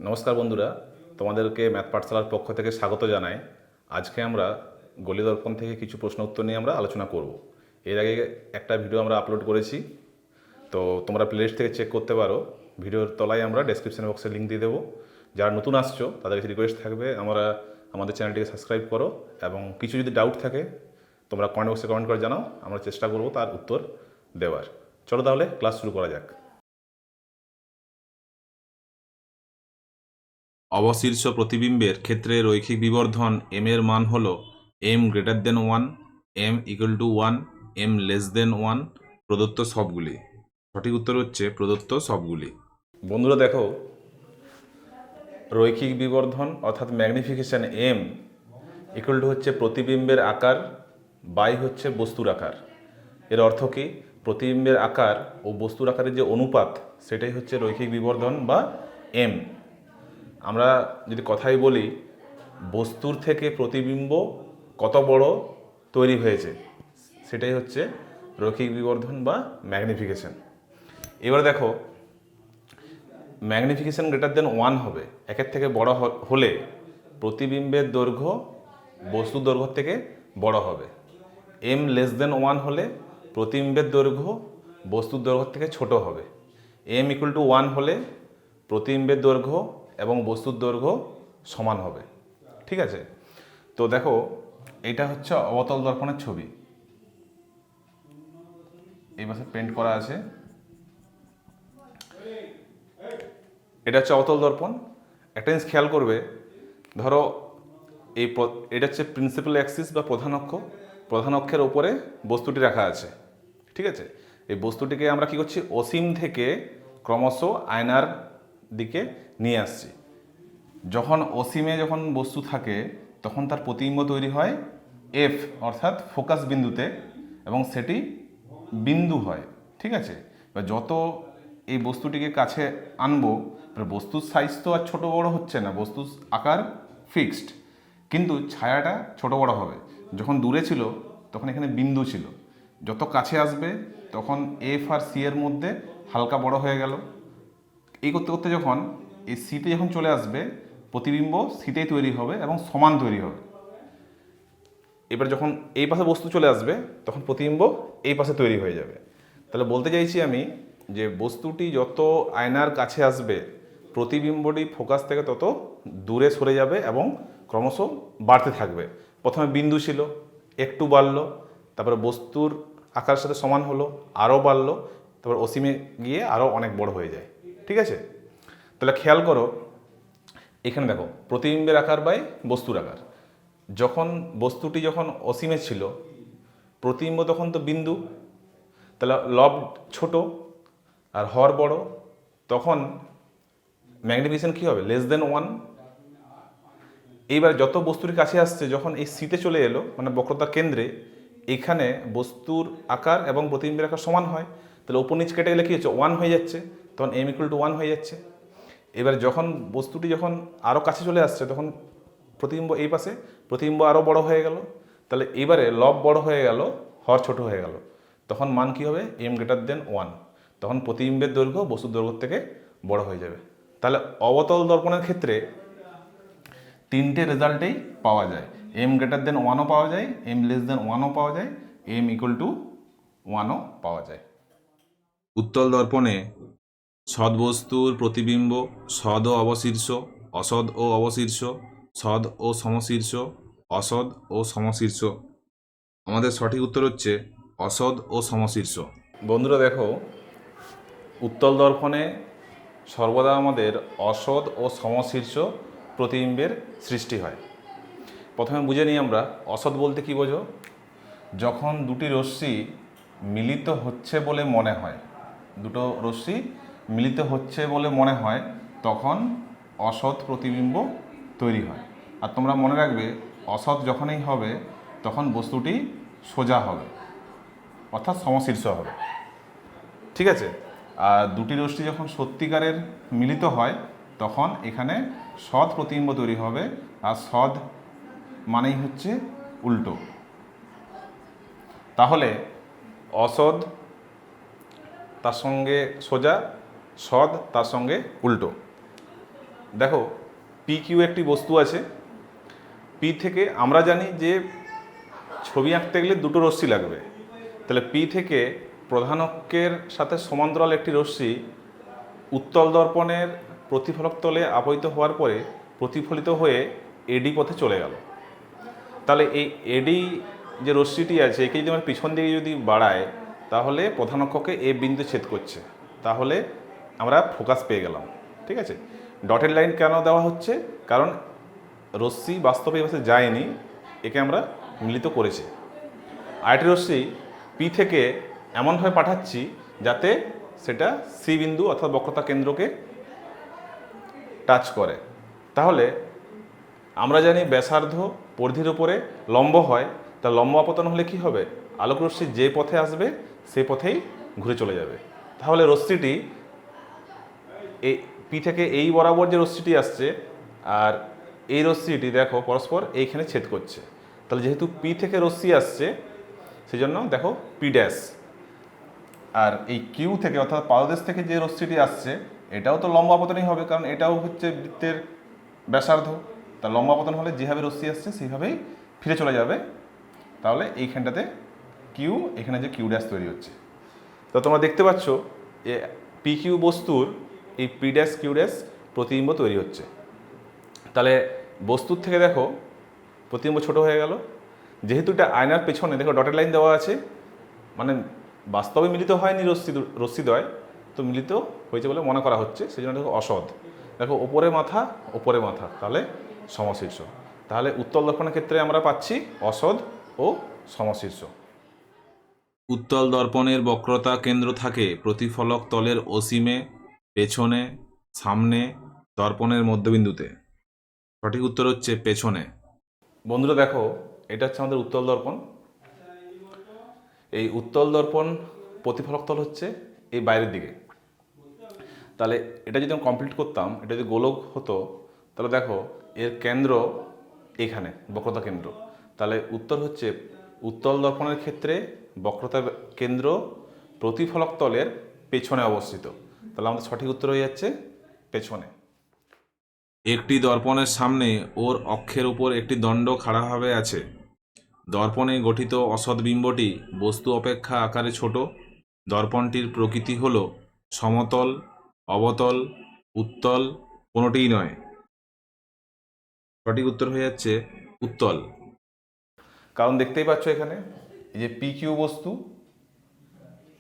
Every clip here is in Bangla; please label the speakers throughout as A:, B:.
A: নমস্কার বন্ধুরা, তোমাদেরকে ম্যাথ পাঠশালার পক্ষ থেকে স্বাগত জানাই। আজকে আমরা গলি দর্পণ থেকে কিছু প্রশ্ন উত্তর নিয়ে আমরা আলোচনা করব। এর আগে একটা ভিডিও আমরা আপলোড করেছি, তো তোমরা প্লেলিস্ট থেকে চেক করতে পারো। ভিডিওর তলায় আমরা ডেসক্রিপশন বক্সে লিঙ্ক দিয়ে দেবো। যারা নতুন আসছো তাদের কাছে রিকোয়েস্ট থাকবে আমাদের চ্যানেলটিকে সাবস্ক্রাইব করো, এবং কিছু যদি ডাউট থাকে তোমরা কমেন্ট বক্সে কমেন্ট করে জানাও, আমরা চেষ্টা করব তার উত্তর দেওয়ার। চলো তাহলে ক্লাস শুরু করা যাক। অবশীর্ষ প্রতিবিম্বের ক্ষেত্রে রৈখিক বিবর্ধন m এর মান হল m greater than 1, m equal to 1, m less than 1 প্রদত্ত সবগুলি। সঠিক উত্তর হচ্ছে প্রদত্ত সবগুলি। বন্ধুরা দেখো, রৈখিক বিবর্ধন অর্থাৎ ম্যাগনিফিকেশন m ইকুয়াল টু হচ্ছে প্রতিবিম্বের আকার বাই হচ্ছে বস্তুর আকার। এর অর্থ কি? প্রতিবিম্বের আকার ও বস্তুর আকারের যে অনুপাত, সেটাই হচ্ছে রৈখিক বিবর্ধন বা m। আমরা যদি কথাই বলি, বস্তুর থেকে প্রতিবিম্ব কত বড় তৈরি হয়েছে, সেটাই হচ্ছে রৈখিক বিবর্ধন বা ম্যাগনিফিকেশন। এবার দেখো, ম্যাগনিফিকেশন গ্রেটার দেন 1 হবে, একের থেকে বড় হলে প্রতিবিম্বের দৈর্ঘ্য বস্তুর দৈর্ঘ্য থেকে বড় হবে। m লেস দেন 1 হলে প্রতিবিম্বের দৈর্ঘ্য বস্তুর দৈর্ঘ্য থেকে ছোট হবে। m ইকুয়াল টু 1 হলে প্রতিবিম্বের দৈর্ঘ্য এবং বস্তুর দৈর্ঘ্য সমান হবে। ঠিক আছে? তো দেখো, এটা হচ্ছে অবতল দর্পণের ছবি, এই পাশে পেন্ট করা আছে। এটা হচ্ছে অবতল দর্পণ। একটা জিনিস খেয়াল করবে, ধরো এটা হচ্ছে প্রিন্সিপাল অ্যাক্সিস বা প্রধান অক্ষ। প্রধান অক্ষের ওপরে বস্তুটি রাখা আছে। ঠিক আছে? এই বস্তুটিকে আমরা কি করছি, অসীম থেকে ক্রমশ আয়নার দিকে নিয়ে আসছি। যখন অসীমে যখন বস্তু থাকে তখন তার প্রতিবিম্ব তৈরি হয় এফ, অর্থাৎ ফোকাস বিন্দুতে, এবং সেটি বিন্দু হয়। ঠিক আছে? এবার যত এই বস্তুটিকে কাছে আনবো, বস্তুর সাইজ তো আর ছোট বড় হচ্ছে না, বস্তুর আকার ফিক্সড, কিন্তু ছায়াটা ছোট বড় হবে। যখন দূরে ছিল তখন এখানে বিন্দু ছিল, যত কাছে আসবে তখন এফ আর সি এর মধ্যে হালকা বড় হয়ে গেল। এই করতে করতে যখন এই সিতে যখন চলে আসবে, প্রতিবিম্ব সিতেই তৈরি হবে এবং সমান তৈরি হবে। এবার যখন এই পাশে বস্তু চলে আসবে তখন প্রতিবিম্ব এই পাশে তৈরি হয়ে যাবে। তাহলে বলতে চাইছি আমি যে বস্তুটি যত আয়নার কাছে আসবে, প্রতিবিম্বটি ফোকাস থেকে তত দূরে সরে যাবে এবং ক্রমশ বাড়তে থাকবে। প্রথমে বিন্দু ছিল, একটু বাড়লো, তারপরে বস্তুর আকারের সাথে সমান হলো, আরও বাড়লো, তারপর অসীমে গিয়ে আরও অনেক বড় হয়ে যায়। ঠিক আছে? তাহলে খেয়াল করো, এখানে দেখো প্রতিবিম্বের আকার বাই বস্তুর আকার। যখন বস্তুটি যখন অসীমে ছিল, প্রতিবিম্ব তখন তো বিন্দু, তাহলে লব ছোট আর হর বড়, তখন ম্যাগনিফিকেশন কী হবে, লেস দেন 1। এইবার যত বস্তুর কাছে আসছে, যখন এই সিতে চলে এলো, মানে বক্রতার কেন্দ্রে, এখানে বস্তুর আকার এবং প্রতিবিম্বের আকার সমান হয়। তাহলে উপর নিচ কেটে গেলে কী হচ্ছে, 1 হয়ে যাচ্ছে, তখন m ইকুয়াল টু 1 হয়ে যাচ্ছে। এবার যখন বস্তুটি যখন আরও কাছে চলে আসছে, তখন প্রতিবিম্ব এই পাশে, প্রতিবিম্ব আরও বড় হয়ে গেল। তাহলে এবারে লব বড় হয়ে গেল, হর ছোট হয়ে গেল, তখন মান কী হবে, m গ্রেটার দেন 1। তখন প্রতিবিম্বের দৈর্ঘ্য বস্তুর দৈর্ঘ্য থেকে বড় হয়ে যাবে। তাহলে অবতল দর্পণের ক্ষেত্রে তিনটে রেজাল্টেই পাওয়া যায়। m গ্রেটার দেন 1ও পাওয়া যায়, m লেস দেন 1ও পাওয়া যায়, m ইকুয়াল টু 1ও পাওয়া যায়। উত্তল দর্পণে সৎ বস্তুর প্রতিবিম্ব সৎ ও অবশীর্ষ, অসৎ ও অবশীর্ষ, সৎ ও সমশীর্ষ, অসৎ ও সমশীর্ষ। আমাদের সঠিক উত্তর হচ্ছে অসৎ ও সমশীর্ষ। বন্ধুরা দেখো, উত্তল দর্পণে সর্বদা আমাদের অসৎ ও সমশীর্ষ প্রতিবিম্বের সৃষ্টি হয়। প্রথমে বুঝে নিই আমরা, অসৎ বলতে কী বোঝো? যখন দুটি রশ্মি মিলিত হচ্ছে বলে মনে হয়, দুটো রশ্মি মিলিত হচ্ছে বলে মনে হয়, তখন অসৎ প্রতিবিম্ব তৈরি হয়। আর তোমরা মনে রাখবে, অসৎ যখনই হবে তখন বস্তুটি সোজা হবে, অর্থাৎ সমশীর্ষ হবে। ঠিক আছে? আর দুটি রশ্মি যখন সত্যিকারের মিলিত হয়, তখন এখানে সৎ প্রতিবিম্ব তৈরি হবে, আর সৎ মানেই হচ্ছে উল্টো। তাহলে অসৎ তার সঙ্গে সোজা, সৎ তার সঙ্গে উল্টো। দেখো পি কিউ একটি বস্তু আছে, পি থেকে আমরা জানি যে ছবি আঁকতে গেলে দুটো রশ্মি লাগবে, তাহলে পি থেকে প্রধান অক্ষের সাথে সমান্তরাল একটি রশ্মি উত্তল দর্পণের প্রতিফলক তলে আপতিত হওয়ার পরে প্রতিফলিত হয়ে এডি পথে চলে গেল। তাহলে এই এডি যে রশ্মিটি আছে একে যদি আমরা পিছন দিকে যদি বাড়ায় তাহলে প্রধান অক্ষকে এ বিন্দু ছেদ করছে, তাহলে আমরা ফোকাস পেয়ে গেলাম। ঠিক আছে, ডটেড লাইন কেন দেওয়া হচ্ছে? কারণ রশ্মি বাস্তবে এই পাশে যায়নি, একে আমরা মিলিত করেছি। আরেকটি রশ্মি পি থেকে এমনভাবে পাঠাচ্ছি যাতে সেটা সি বিন্দু অর্থাৎ বক্রতা কেন্দ্রকে টাচ করে। তাহলে আমরা জানি ব্যাসার্ধ পরিধির উপরে লম্ব হয়, তা লম্ব আপতন হলে কি হবে? আলোক রশ্মি যে পথে আসবে সেই পথেই ঘুরে চলে যাবে। তাহলে রশ্মিটি এই পি থেকে এই বরাবর যে রশ্মিটি আসছে আর এই রশ্মিটি দেখো পরস্পর এইখানে ছেদ করছে, তাহলে যেহেতু পি থেকে রশ্মি আসছে সেই জন্য দেখো পি ড্যাশ। আর এই কিউ থেকে অর্থাৎ পাদদেশ থেকে যে রশ্মিটি আসছে এটাও তো লম্ব আপতনই হবে, কারণ এটাও হচ্ছে বৃত্তের ব্যাসার্ধ। তা লম্ব আপতন হলে যেভাবে রশ্মি আসছে সেইভাবেই ফিরে চলে যাবে। তাহলে এইখানটাতে কিউ, এখানে যে কিউ ড্যাশ তৈরি হচ্ছে। তো তোমরা দেখতে পাচ্ছ যে পি কিউ বস্তুর এই পি ড্যাশ কিউ ড্যাশ প্রতিবিম্ব তৈরি হচ্ছে। তাহলে বস্তুর থেকে দেখো প্রতিবিম্ব ছোট হয়ে গেল, যেহেতু এটা আয়নার পেছনে দেখো ডটেড লাইন দেওয়া আছে, মানে বাস্তবে মিলিত হয়নি রশ্মিদ্বয়, তো মিলিত হয়েছে বলে মনে করা হচ্ছে, সেই জন্য দেখো অসৎ। দেখো ওপরে মাথা ওপরে মাথা, তাহলে সমশীর্ষ। তাহলে উত্তল দর্পণের ক্ষেত্রে আমরা পাচ্ছি অসৎ ও সমশীর্ষ।
B: উত্তল দর্পণের বক্রতা কেন্দ্র থাকে প্রতিফলক তলের অসীমে, পেছনে, সামনে, দর্পণের মধ্যবিন্দুতে। সঠিক উত্তর হচ্ছে পেছনে।
A: বন্ধুরা দেখো এটা হচ্ছে আমাদের উত্তল দর্পণ। এই উত্তল দর্পণ প্রতিফলক তল হচ্ছে এই বাইরের দিকে। তাহলে এটা যদি আমি কমপ্লিট করতাম, এটা যদি গোলক হতো তাহলে দেখো এর কেন্দ্র এখানে বক্রতা কেন্দ্র। তাহলে উত্তর হচ্ছে উত্তল দর্পণের ক্ষেত্রে বক্রতা কেন্দ্র প্রতিফলক তলের পেছনে অবস্থিত। তাহলে আমাদের সঠিক উত্তর হয়ে যাচ্ছে পেছনে।
B: একটি দর্পণের সামনে ওর অক্ষের উপর একটি দণ্ড খাড়াভাবে আছে। দর্পণে গঠিত অসৎ বিম্বটি বস্তু অপেক্ষা আকারে ছোট। দর্পণটির প্রকৃতি হল সমতল, অবতল, উত্তল, কোনোটিই নয়। সঠিক উত্তর হয়ে যাচ্ছে উত্তল।
A: কারণ দেখতেই পাচ্ছ এখানে এই যে পি কিউ বস্তু,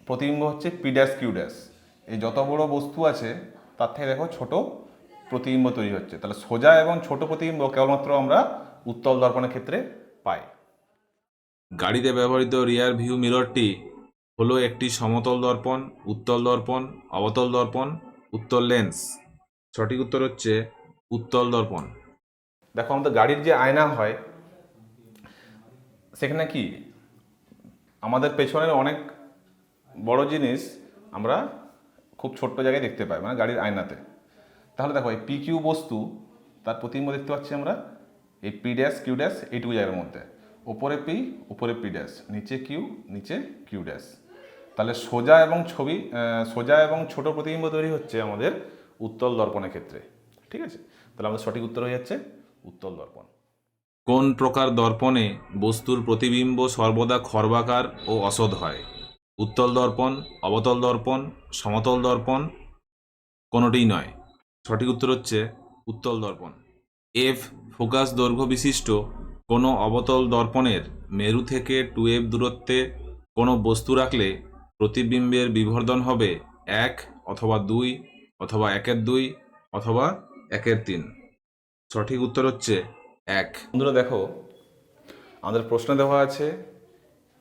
A: প্রতিবিম্ব হচ্ছে পি ড্যাশ কিউ ড্যাশ। এই যত বড় বস্তু আছে তার থেকে দেখো ছোট প্রতিবিম্ব তৈরি হচ্ছে। তাহলে সোজা এবং ছোট প্রতিবিম্ব কেবলমাত্র আমরা উত্তল দর্পণের ক্ষেত্রে পাই।
B: গাড়িতে ব্যবহৃত রিয়ার ভিউ মিররটি হলো একটি সমতল দর্পণ, উত্তল দর্পণ, অবতল দর্পণ, উত্তল লেন্স। সঠিক উত্তর হচ্ছে উত্তল দর্পণ।
A: দেখো আমাদের গাড়ির যে আয়না হয় সেখানে কি আমাদের পেছনের অনেক বড় জিনিস আমরা খুব ছোট্ট জায়গায় দেখতে পাই, মানে গাড়ির আয়নাতে। তাহলে দেখো এই পি কিউ বস্তু তার প্রতিবিম্ব দেখতে পাচ্ছি আমরা এই পি ড্যাশ কিউ ড্যাশ এইটুকু জায়গার মধ্যে। ওপরে পি, উপরে পি ড্যাশ, নিচে কিউ, নিচে কিউ ড্যাশ। তাহলে সোজা এবং ছোট প্রতিবিম্ব তৈরি হচ্ছে আমাদের উত্তল দর্পণের ক্ষেত্রে। ঠিক আছে, তাহলে আমাদের সঠিক উত্তর হয়ে যাচ্ছে উত্তল দর্পণ।
B: কোন প্রকার দর্পণে বস্তুর প্রতিবিম্ব সর্বদা খর্বাকার ও অসৎ হয়? উত্তল দর্পণ, অবতল দর্পণ, সমতল দর্পণ, কোনোটিই নয়। সঠিক উত্তর হচ্ছে উত্তল দর্পণ। এফ ফোকাস দৈর্ঘ্য বিশিষ্ট কোনো অবতল দর্পণের মেরু থেকে 2f দূরত্বে কোনো বস্তু রাখলে প্রতিবিম্বের বিবর্ধন হবে 1 অথবা 2 অথবা 1/2 অথবা 1/3। সঠিক উত্তর হচ্ছে 1।
A: বন্ধুরা দেখো আমাদের প্রশ্ন দেওয়া আছে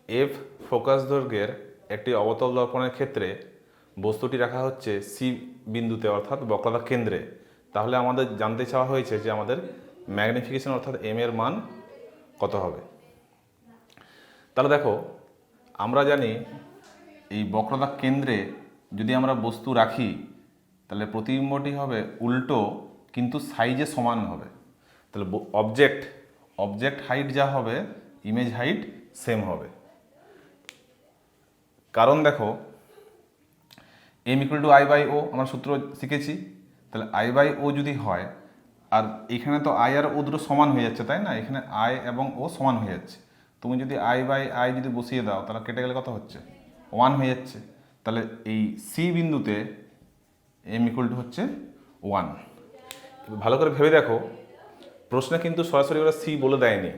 A: এফ ফোকাস দৈর্ঘ্যের একটি অবতল দর্পণের ক্ষেত্রে বস্তুটি রাখা হচ্ছে সি বিন্দুতে অর্থাৎ বক্রতা কেন্দ্রে। তাহলে আমাদের জানতে চাওয়া হয়েছে যে আমাদের ম্যাগনিফিকেশন অর্থাৎ এম এর মান কত হবে। তাহলে দেখো আমরা জানি এই বক্রতা কেন্দ্রে যদি আমরা বস্তু রাখি তাহলে প্রতিবিম্বটি হবে উল্টো কিন্তু সাইজে সমান হবে। তাহলে অবজেক্ট হাইট যা হবে ইমেজ হাইট সেম হবে। কারণ দেখো M equal to I by O আমরা সূত্র শিখেছি। তাহলে আই বাই ও যদি হয় আর এখানে তো আই আর ও দুটো সমান হয়ে যাচ্ছে, তাই না? এখানে আই এবং ও সমান হয়ে যাচ্ছে। তুমি যদি আই বাই আই যদি বসিয়ে দাও তাহলে কেটে গেলে কত হচ্ছে? 1 হয়ে যাচ্ছে। তাহলে এই সি বিন্দুতে এম ইকুয়াল টু হচ্ছে 1। ভালো করে ভেবে দেখো, প্রশ্নে কিন্তু সরাসরি ওরা সি বলে দেয়নি,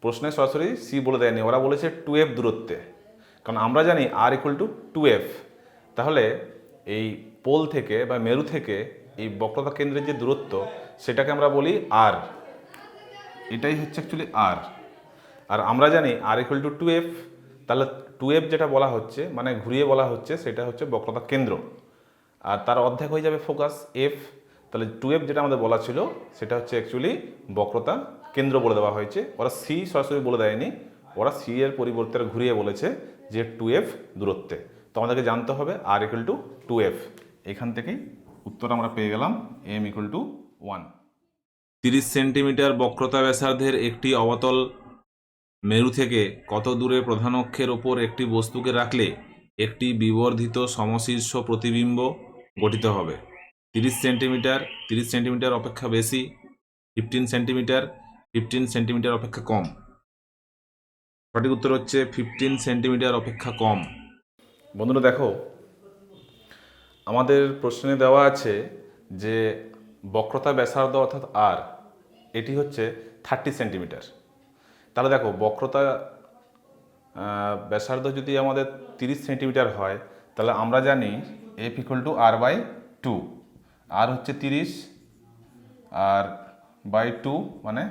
A: প্রশ্নে সরাসরি সি বলে দেয়নি, ওরা বলেছে 2f দূরত্বে। কারণ আমরা জানি আর ইকুয়াল টু 2f। তাহলে এই পোল থেকে বা মেরু থেকে এই বক্রতা কেন্দ্রের যে দূরত্ব সেটাকে আমরা বলি আর। এটাই হচ্ছে অ্যাকচুয়ালি আর। আর আমরা জানি আর ইকুয়াল টু 2f। তাহলে 2f যেটা বলা হচ্ছে, মানে ঘুরিয়ে বলা হচ্ছে, সেটা হচ্ছে বক্রতা কেন্দ্র। আর তার অর্ধেক হয়ে যাবে ফোকাস এফ। তাহলে 2f যেটা আমাদের বলা ছিল সেটা হচ্ছে অ্যাকচুয়ালি বক্রতা কেন্দ্র বলে দেওয়া হয়েছে। ওরা সি সরাসরি বলে দেয়নি, ওরা সি এর পরিবর্তে ঘুরিয়ে বলেছে যে 2f দূরত্বে। তো আমাদেরকে জানতে হবে আর ইকুয়াল টু 2f। এখান থেকেই উত্তর আমরা পেয়ে গেলাম এম ইকুয়াল টু 1।
B: 30 সেন্টিমিটার বক্রতা ব্যাসার্ধের একটি অবতল মেরু থেকে কত দূরে প্রধান অক্ষের ওপর একটি বস্তুকে রাখলে একটি বিবর্ধিত সমশীর্ষ প্রতিবিম্ব গঠিত হবে? 30 সেন্টিমিটার, 30 সেন্টিমিটার অপেক্ষা বেশি, 15 সেন্টিমিটার, 15 সেন্টিমিটার অপেক্ষা কম। সঠিক উত্তর হচ্ছে 15 সেন্টিমিটার অপেক্ষা কম।
A: বন্ধুরা দেখো, আমাদের প্রশ্নে দেওয়া আছে যে বক্রতা ব্যাসার্ধ অর্থাৎ আর এটি হচ্ছে 30 সেন্টিমিটার। তাহলে দেখো, বক্রতা ব্যাসার্ধ যদি আমাদের 30 সেন্টিমিটার হয় তাহলে আমরা জানি F equal to R by 2। R হচ্ছে 30 আর বাই 2 মানে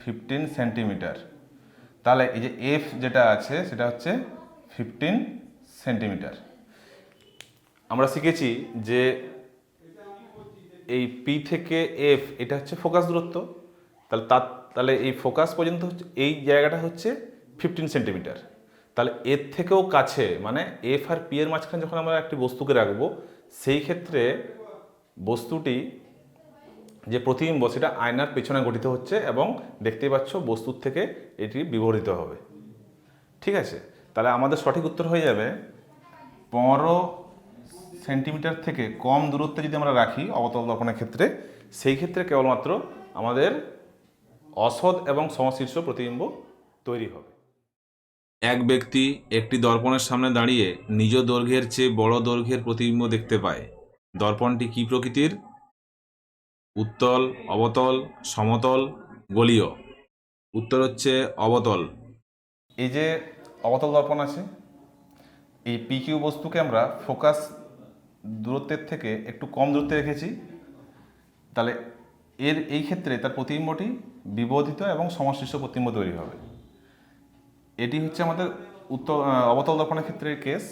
A: 15 সেন্টিমিটার। তাহলে এই যে এফ যেটা আছে সেটা হচ্ছে 15 সেন্টিমিটার। আমরা শিখেছি যে এই পি থেকে এফ এটা হচ্ছে ফোকাস দূরত্ব। তাহলে এই ফোকাস পর্যন্ত হচ্ছে এই জায়গাটা হচ্ছে 15 সেন্টিমিটার। তাহলে এর থেকেও কাছে, মানে এফ আর পি এর মাঝখানে যখন আমরা একটি বস্তুকে রাখবো সেই ক্ষেত্রে বস্তুটি যে প্রতিবিম্ব সেটা আয়নার পেছনে গঠিত হচ্ছে এবং দেখতেই পাচ্ছ বস্তুর থেকে এটি বিবর্ধিত হবে। ঠিক আছে, তাহলে আমাদের সঠিক উত্তর হয়ে যাবে 15 সেন্টিমিটার থেকে কম দূরত্বে যদি আমরা রাখি অবতল দর্পণের ক্ষেত্রে, সেই ক্ষেত্রে কেবলমাত্র আমাদের অসৎ এবং সমশীর্ষ প্রতিবিম্ব তৈরি হবে।
B: এক ব্যক্তি একটি দর্পণের সামনে দাঁড়িয়ে নিজ দৈর্ঘ্যের চেয়ে বড় দৈর্ঘ্যের প্রতিবিম্ব দেখতে পায়। দর্পণটি কী প্রকৃতির? উত্তল, অবতল, সমতল, গোলীয়। উত্তর হচ্ছে অবতল।
A: এই যে অবতল দর্পণ আছে, এই পি কিউ বস্তুকে আমরা ফোকাস দূরত্বের থেকে একটু কম দূরত্বে রেখেছি। তাহলে এই ক্ষেত্রে তার প্রতিবিম্বটি বিবর্ধিত এবং সমশীর্ষ প্রতিবিম্ব তৈরি হবে। এটি হচ্ছে আমাদের অবতল দর্পণের ক্ষেত্রে কেস।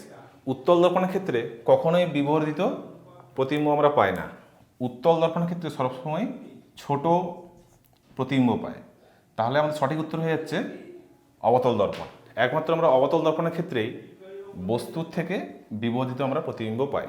A: উত্তল দর্পণের ক্ষেত্রে কখনোই বিবর্ধিত প্রতিবিম্ব আমরা পাই না। উত্তল দর্পণের ক্ষেত্রে সবসময় ছোট প্রতিবিম্ব পাই। তাহলে আমাদের সঠিক উত্তর হয়ে যাচ্ছে অবতল দর্পণ। একমাত্র আমরা অবতল দর্পণের ক্ষেত্রেই বস্তুর থেকে বিবর্ধিত আমরা প্রতিবিম্ব পাই।